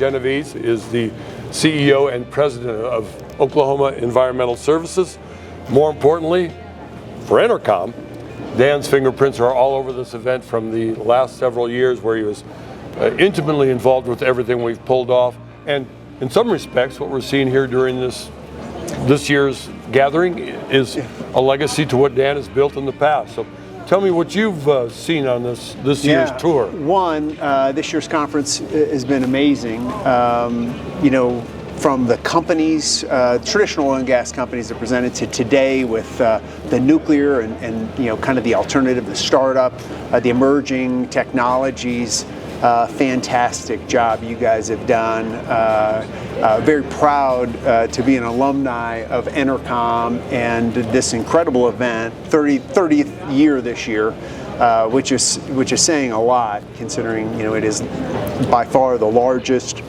Genovese is the CEO and President of Oklahoma Environmental Services. More importantly, for EnerCom, Dan's fingerprints are all over this event from the last several years, where he was intimately involved with everything we've pulled off. And in some respects, what we're seeing here during this year's gathering is a legacy to what Dan has built in the past. So tell me what you've seen on this year's tour. One, this year's conference has been amazing. From the companies, traditional oil and gas companies that presented to today with the nuclear and kind of the alternative, the startup, the emerging technologies. Fantastic job you guys have done. Very proud to be an alumni of EnerCom and this incredible event, 30th year this year, which is saying a lot, considering it is by far the largest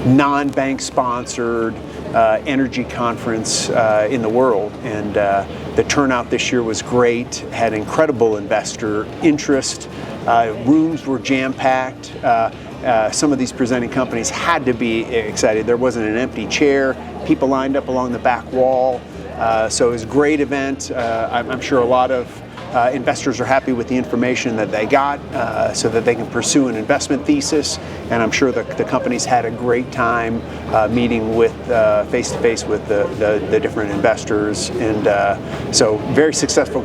non-bank sponsored energy conference in the world, and the turnout this year was great. Had incredible investor interest. Rooms were jam-packed. Some of these presenting companies had to be excited. There wasn't an empty chair. People lined up along the back wall. So it was a great event. I'm sure a lot of investors are happy with the information that they got, so that they can pursue an investment thesis. And I'm sure the companies had a great time meeting with face-to-face with the different investors. And so very successful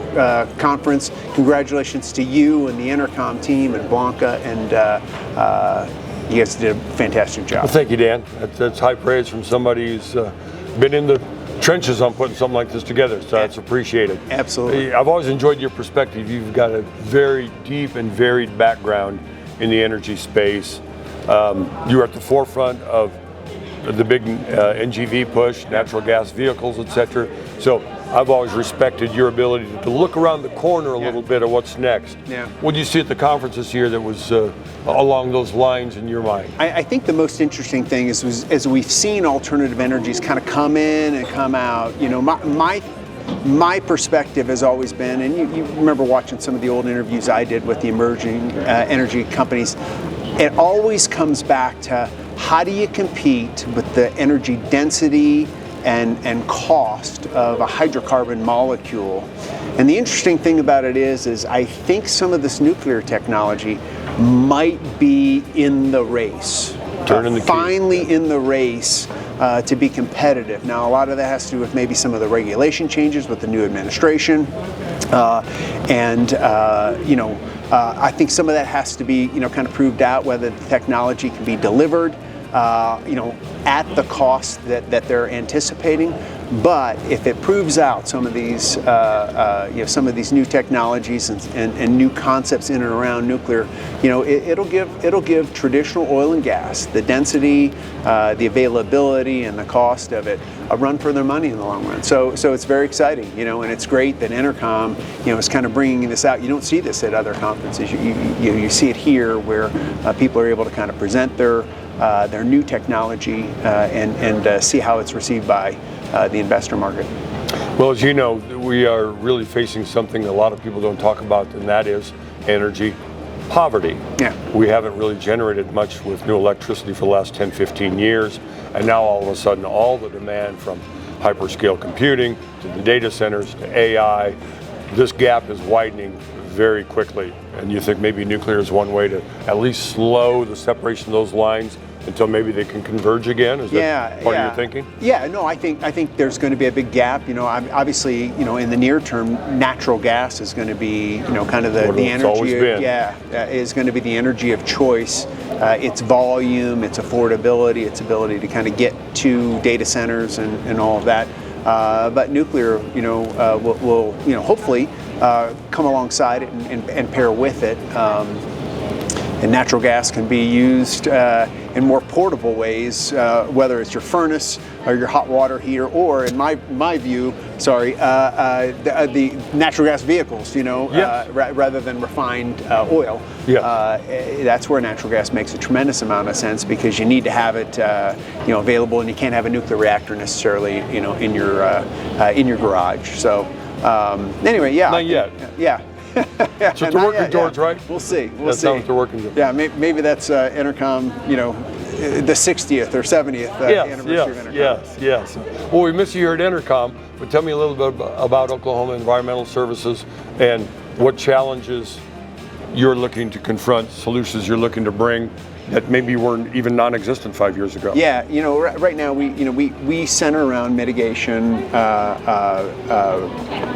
conference. Congratulations to you and the EnerCom team and Blanca, and you guys did a fantastic job. Well, thank you, Dan. That's high praise from somebody who's been in the trenches on putting something like this together, so that's appreciated. Absolutely. I've always enjoyed your perspective. You've got a very deep and varied background in the energy space. You were at the forefront of the big NGV push, natural gas vehicles, etc. So I've always respected your ability to look around the corner a little bit of what's next. Yeah. What did you see at the conference this year that was along those lines in your mind? I think the most interesting thing is as we've seen alternative energies kind of come in and come out. My perspective has always been, and you remember watching some of the old interviews I did with the emerging energy companies, it always comes back to how do you compete with the energy density and cost of a hydrocarbon molecule. And the interesting thing about it is I think some of this nuclear technology might be in the race. Finally in the race to be competitive. Now, a lot of that has to do with maybe some of the regulation changes with the new administration. I think some of that has to be, kind of proved out, whether the technology can be delivered at the cost that they're anticipating. But if it proves out some of these, new technologies and new concepts in and around nuclear, it'll give traditional oil and gas the density, the availability, and the cost of it a run for their money in the long run. So it's very exciting, and it's great that EnerCom, is kind of bringing this out. You don't see this at other conferences. You see it here, where people are able to kind of present their new technology and see how it's received by the investor market. Well, as you know, we are really facing something a lot of people don't talk about, and that is energy poverty. Yeah. We haven't really generated much with new electricity for the last 10, 15 years, and now all of a sudden all the demand from hyperscale computing to the data centers to AI, this gap is widening very quickly. And you think maybe nuclear is one way to at least slow the separation of those lines until maybe they can converge again? Is that part of your thinking? Yeah, no, I think there's going to be a big gap. Obviously, in the near term, natural gas is going to be, kind of the energy. Is going to be the energy of choice. Its volume, its affordability, its ability to kind of get to data centers and all of that. But nuclear, will hopefully come alongside it and pair with it. And natural gas can be used in more portable ways, whether it's your furnace or your hot water heater, or in my view, the natural gas vehicles, rather than refined oil. Yeah. That's where natural gas makes a tremendous amount of sense, because you need to have it, available, and you can't have a nuclear reactor necessarily, in your garage. So anyway, yeah. Not yet. Yeah. So it's working towards, right? We'll see. That's not what they're working towards. Yeah, maybe that's EnerCom, the 60th or 70th anniversary of EnerCom. Yes. Well, we miss you here at EnerCom, but tell me a little bit about Oklahoma Environmental Services and what challenges you're looking to confront, solutions you're looking to bring that maybe weren't even non-existent 5 years ago. Yeah, right now we center around mitigation,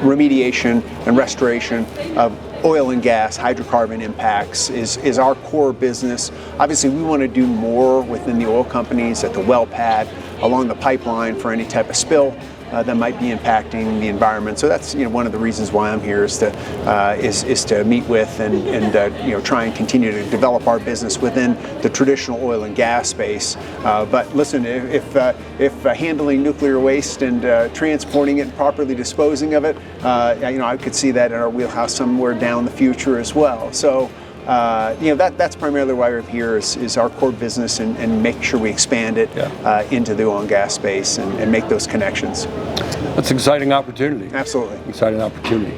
remediation, and restoration of oil and gas, hydrocarbon impacts is our core business. Obviously, we want to do more within the oil companies at the well pad, along the pipeline for any type of spill that might be impacting the environment. So that's one of the reasons why I'm here is to meet with and try and continue to develop our business within the traditional oil and gas space. But listen, if handling nuclear waste and transporting it and properly disposing of it, I could see that in our wheelhouse somewhere down the future as well. So. That's primarily why we're here is our core business and make sure we expand it into the oil and gas space and make those connections. That's an exciting opportunity. Absolutely. Exciting opportunity.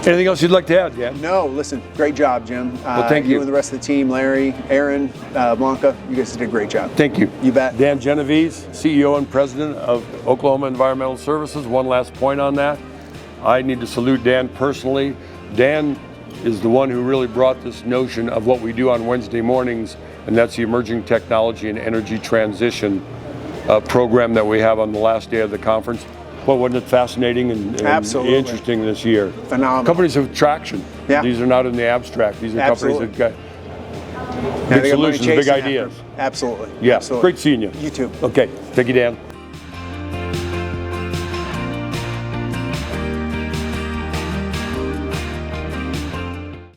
Anything else you'd like to add, Dan? No, listen, great job, Jim. Well, thank you. You and the rest of the team, Larry, Aaron, Blanca, you guys did a great job. Thank you. You bet. Dan Genovese, CEO and President of Oklahoma Environmental Services. One last point on that. I need to salute Dan personally. Dan is the one who really brought this notion of what we do on Wednesday mornings, and that's the Emerging Technology and Energy Transition program that we have on the last day of the conference. Well, wasn't it fascinating and Absolutely. interesting this year? Phenomenal. Companies have traction. Yeah. These are not in the abstract. These are Absolutely. companies that got big solutions, big ideas. Absolutely. Yeah, Absolutely. great seeing you. You too. Okay, thank you, Dan.